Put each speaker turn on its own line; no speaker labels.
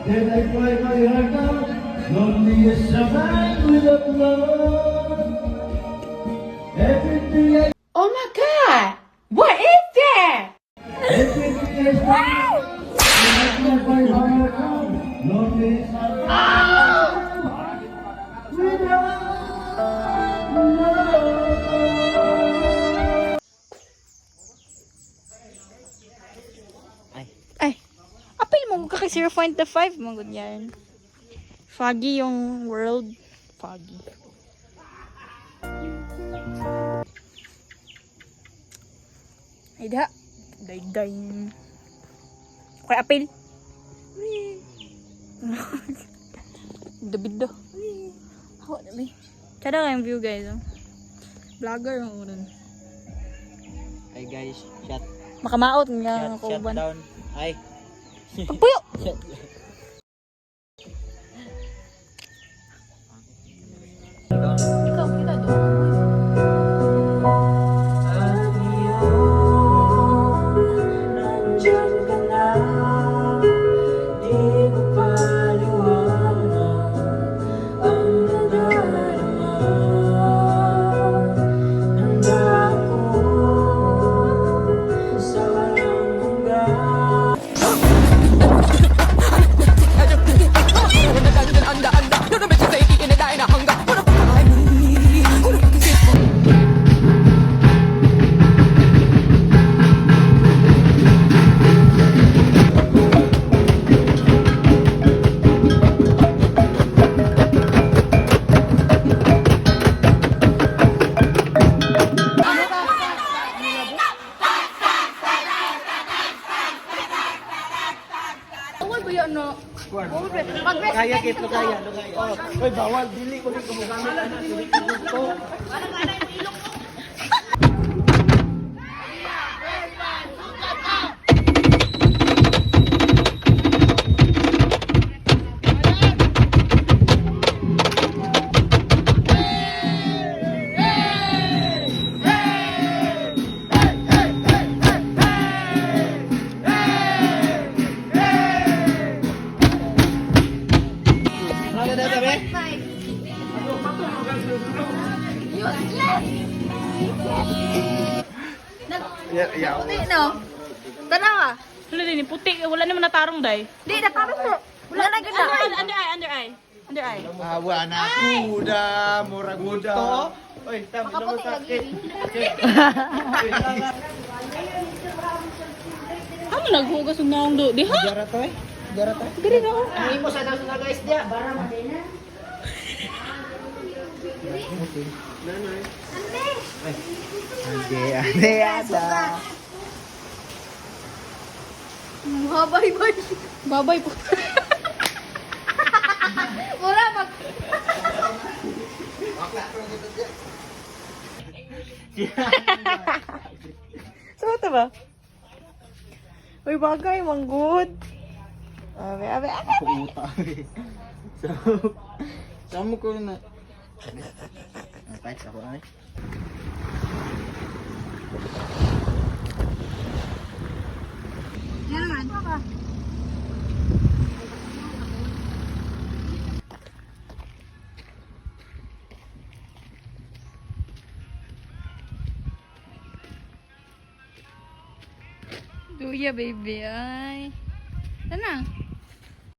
Then I cry my heart out, lonely as a man without love. Everything I
Oh my God! What is that?
everything I start, then I cry my heart out, lonely as a man without love.
Ay, apil mo ka kay 0.5 mo ganyan. Foggy yung world. Foggy. Ay da. Day. Okay, apil. Dabid do. Hawa na may. Kada kayong view guys. Oh. Vlogger mo rin.
Hi guys,
Makamaot nga
shut
kauban.
down. Hi.
Pagpuyo! Ikaw, kita doon.
Nandiyan ka na, di mo paliwanag ang nadarama ng dako sa walang hanggan. Kaya kito kaya. Oh, oy bawal dili ko rin kumugamit ko.
Puti, no? Tanawa.
Wala din, puti. Wala naman natarong, day.
Di, naparang mo. Wala na ganda.
Under eye.
Awa na kuda, murag gusto. Oy, tama naman sa akin.
Ano naghugas ng naong do? Di ha?
Gara to eh. Gara to.
Gari na ako.
Hindi mo sa daw sa guys dia, bara man. Ande ada.
Babay po. Wala mag...
Saan ito ba? Uy, bagay, manggod. Abe.
Puta. Sama ko na. Ay, ako na eh.
Yan naman. Duya, baby. Ay. Sana.